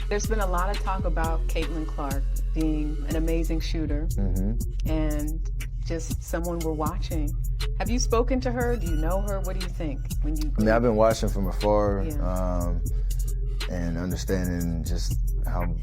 There's been a lot of talk about Caitlin Clark being an amazing shooter and just someone we're watching. Have you spoken to her? Do you know her? What do you think? I mean, I've been watching from afar and understanding just how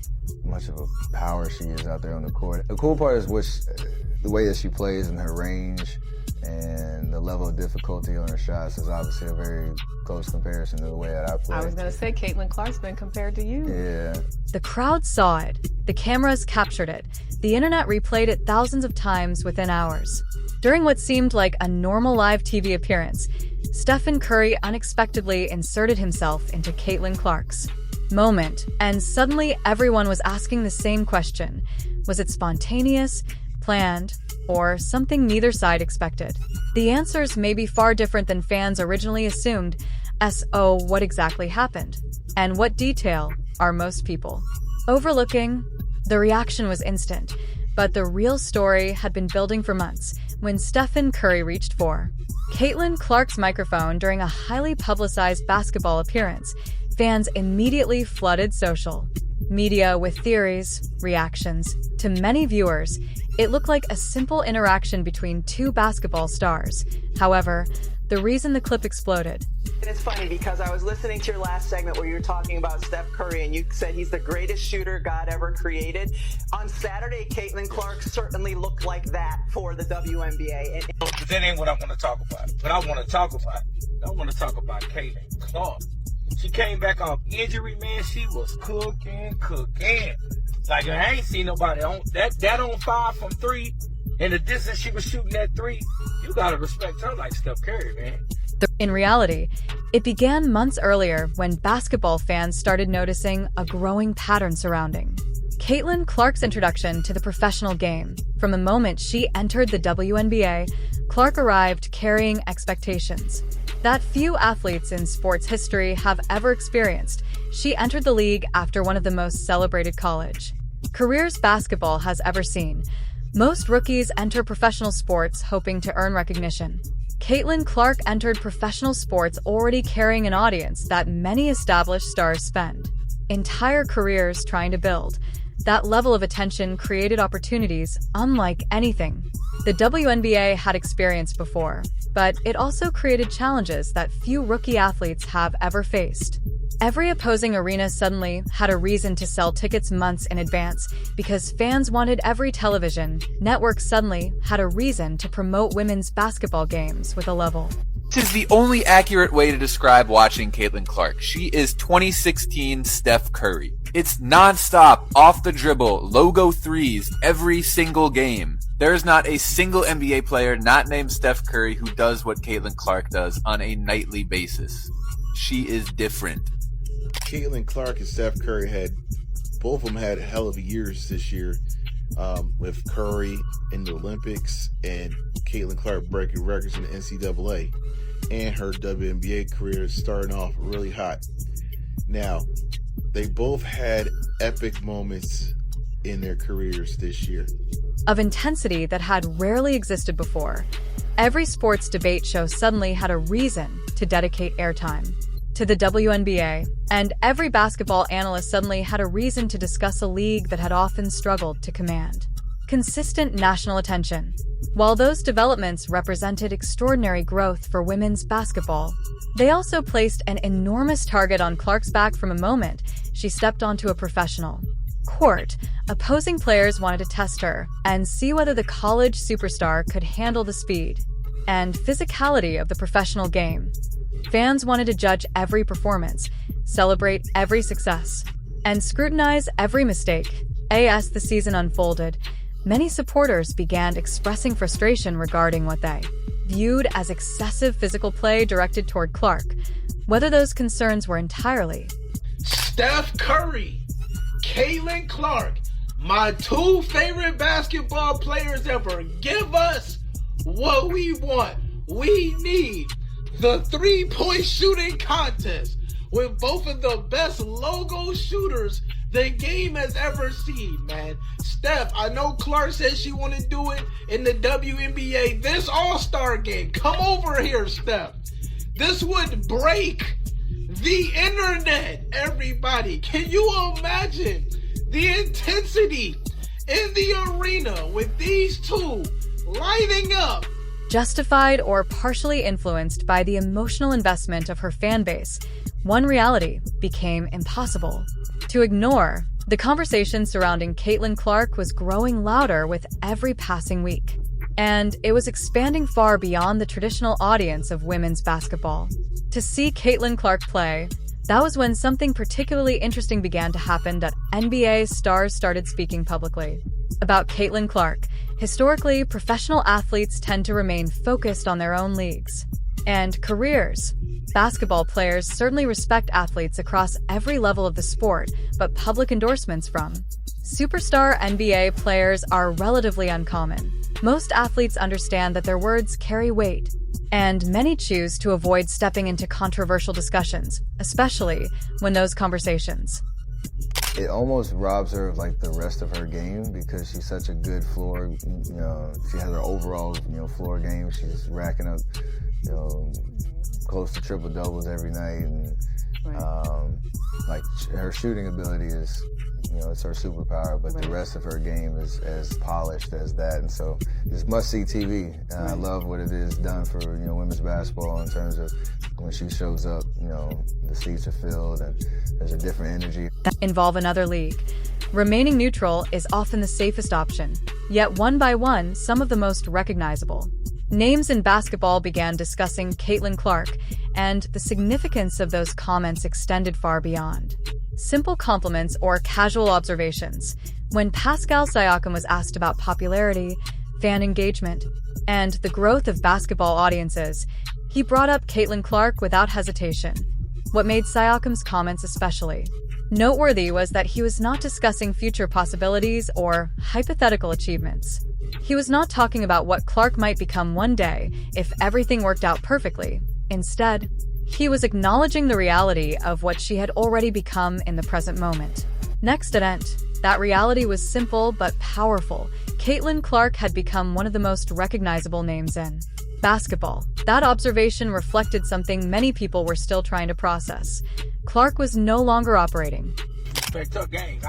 much of a power she is out there on the court. The cool part is the way that she plays and her range and the level of difficulty on her shots is obviously a very close comparison to the way that I play. I was going to say, Caitlin Clark's been compared to you. Yeah. The crowd saw it. The cameras captured it. The internet replayed it thousands of times within hours. During what seemed like a normal live TV appearance, Stephen Curry unexpectedly inserted himself into Caitlin Clark's moment, and suddenly everyone was asking the same question. Was it spontaneous, planned, or something neither side expected? The answers may be far different than fans originally assumed. So, what exactly happened? And what detail are most people overlooking? The reaction was instant, but the real story had been building for months when Stephen Curry reached for Caitlin Clark's microphone during a highly publicized basketball appearance. Fans immediately flooded social media with theories, reactions. To many viewers, it looked like a simple interaction between two basketball stars. However, the reason the clip exploded. And it's funny because I was listening to your last segment where you were talking about Steph Curry and you said he's the greatest shooter God ever created. On Saturday, Caitlin Clark certainly looked like that for the WNBA. But that ain't what I want to talk about. But I want to talk about Caitlin Clark. She came back off injury, man. She was cooking. Like, I ain't seen nobody on that on 5 from 3. And the distance she was shooting that 3, you gotta respect her like Steph Curry, man. In reality, it began months earlier when basketball fans started noticing a growing pattern surrounding Caitlin Clark's introduction to the professional game. From the moment she entered the WNBA, Clark arrived carrying expectations that few athletes in sports history have ever experienced. She entered the league after one of the most celebrated college careers basketball has ever seen. Most rookies enter professional sports hoping to earn recognition. Caitlin Clark entered professional sports already carrying an audience that many established stars spend entire careers trying to build. That level of attention created opportunities unlike anything the WNBA had experienced before, but it also created challenges that few rookie athletes have ever faced. Every opposing arena suddenly had a reason to sell tickets months in advance because fans wanted every television network suddenly had a reason to promote women's basketball games with a level. This is the only accurate way to describe watching Caitlin Clark. She is 2016 Steph Curry. It's non-stop, off the dribble, logo threes every single game. There is not a single NBA player not named Steph Curry who does what Caitlin Clark does on a nightly basis. She is different. Caitlin Clark and Steph Curry both of them had hell of a years this year, with Curry in the Olympics and Caitlin Clark breaking records in the NCAA, and her WNBA career starting off really hot. Now, they both had epic moments in their careers this year Of intensity that had rarely existed before. Every sports debate show suddenly had a reason to dedicate airtime to the WNBA, and every basketball analyst suddenly had a reason to discuss a league that had often struggled to command consistent national attention. While those developments represented extraordinary growth for women's basketball, they also placed an enormous target on Clark's back from a moment she stepped onto a professional court. Opposing players wanted to test her and see whether the college superstar could handle the speed and physicality of the professional game. Fans wanted to judge every performance, celebrate every success, and scrutinize every mistake. As the season unfolded, many supporters began expressing frustration regarding what they viewed as excessive physical play directed toward Clark. Whether those concerns were entirely Steph Curry, Caitlin Clark, my 2 favorite basketball players ever. Give us what we want. We need the 3-point shooting contest with both of the best logo shooters the game has ever seen, man. Steph, I know Clark said she want to do it in the WNBA. This All-Star game, come over here, Steph. This would break the internet, everybody. Can you imagine the intensity in the arena with these two lighting up? Justified or partially influenced by the emotional investment of her fan base, one reality became impossible to ignore. The conversation surrounding Caitlin Clark was growing louder with every passing week, and it was expanding far beyond the traditional audience of women's basketball. To see Caitlin Clark play, that was when something particularly interesting began to happen. That NBA stars started speaking publicly about Caitlin Clark. Historically, professional athletes tend to remain focused on their own leagues and careers. Basketball players certainly respect athletes across every level of the sport, but public endorsements from superstar NBA players are relatively uncommon. Most athletes understand that their words carry weight, and many choose to avoid stepping into controversial discussions, especially when those conversations. It almost robs her of like the rest of her game because she's such a good floor. She has her overall, floor game. She's racking up, close to triple doubles every night, and her shooting ability is, it's her superpower. But the rest of her game is as polished as that, and so it's must-see TV. And I love what it is done for women's basketball in terms of when she shows up. The seats are filled and there's a different energy. Involve another league. Remaining neutral is often the safest option, yet one by one, some of the most recognizable names in basketball began discussing Caitlin Clark, and the significance of those comments extended far beyond simple compliments or casual observations. When Pascal Siakam was asked about popularity, fan engagement, and the growth of basketball audiences, he brought up Caitlin Clark without hesitation. What made Siakam's comments especially noteworthy was that he was not discussing future possibilities or hypothetical achievements. He was not talking about what Clark might become one day if everything worked out perfectly. Instead, he was acknowledging the reality of what she had already become in the present moment. Next event, that reality was simple but powerful. Caitlin Clark had become one of the most recognizable names in basketball. That observation reflected something many people were still trying to process. Clark was no longer operating. Tough game.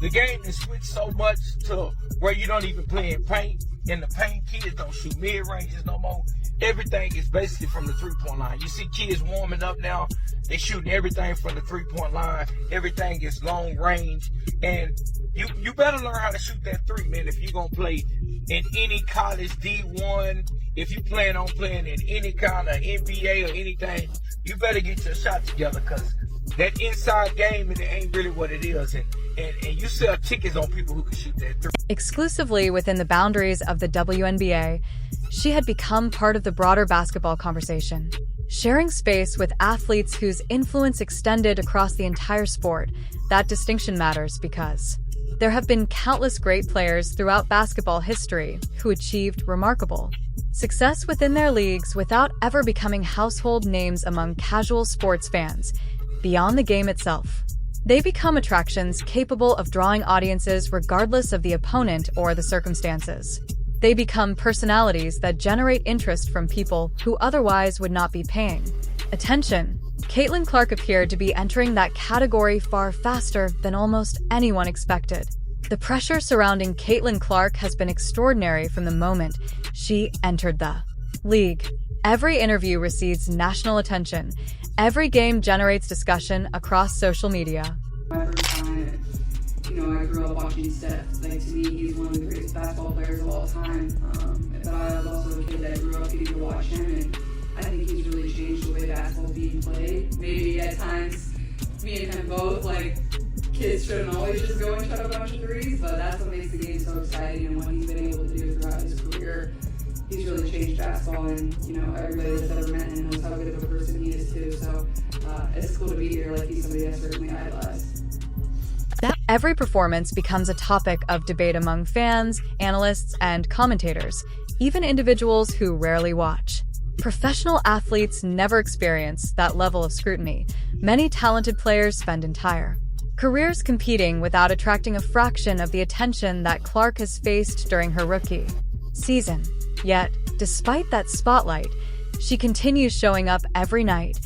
The game has switched so much to where you don't even play in paint. In the paint, kids don't shoot mid-ranges no more. Everything is basically from the three-point line. You see kids warming up now. They shooting everything from the three-point line. Everything is long range. And you better learn how to shoot that three, man, if you're going to play in any college D1. If you plan on playing in any kind of NBA or anything, you better get your shot together, because that inside game, it ain't really what it is. And you sell tickets on people who can shoot that three. Exclusively within the boundaries of the WNBA, she had become part of the broader basketball conversation, sharing space with athletes whose influence extended across the entire sport. That distinction matters because there have been countless great players throughout basketball history who achieved remarkable success within their leagues without ever becoming household names among casual sports fans. Beyond the game itself, they become attractions capable of drawing audiences regardless of the opponent or the circumstances. They become personalities that generate interest from people who otherwise would not be paying attention. Caitlin Clark appeared to be entering that category far faster than almost anyone expected. The pressure surrounding Caitlin Clark has been extraordinary from the moment she entered the league. Every interview receives national attention. Every game generates discussion across social media. My first time, I grew up watching Steph. To me, he's one of the greatest basketball players of all time. But I was also a kid that grew up getting to watch him, and I think he's really changed the way basketball is being played. Maybe at times, me and him both, kids shouldn't always just go and shot a bunch of threes, but that's what makes the game so exciting, and what he's been able to do throughout his career. He's really changed basketball, and everybody that's ever met him knows how good of a person he is too. So it's cool to be here. He's somebody I certainly idolize. Every performance becomes a topic of debate among fans, analysts, and commentators, even individuals who rarely watch. Professional athletes never experience that level of scrutiny. Many talented players spend entire careers competing without attracting a fraction of the attention that Clark has faced during her rookie season. Yet, despite that spotlight, she continues showing up every night.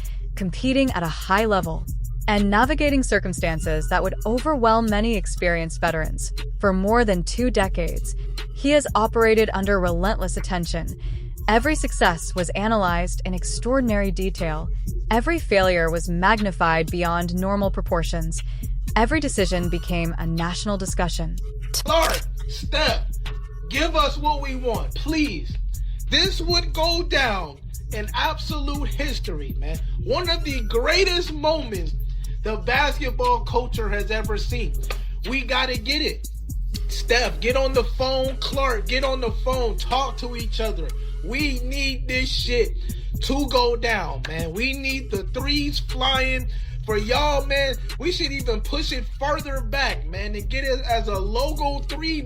competing at a high level, and navigating circumstances that would overwhelm many experienced veterans. For more than 2 decades, he has operated under relentless attention. Every success was analyzed in extraordinary detail. Every failure was magnified beyond normal proportions. Every decision became a national discussion. Clark, Steph, give us what we want, please. This would go down in absolute history, man. One of the greatest moments the basketball culture has ever seen. We gotta get it. Steph, get on the phone. Clark, get on the phone. Talk to each other. We need this shit to go down, man. We need the threes flying. For y'all, man, we should even push it further back, man, and get it as a logo 3.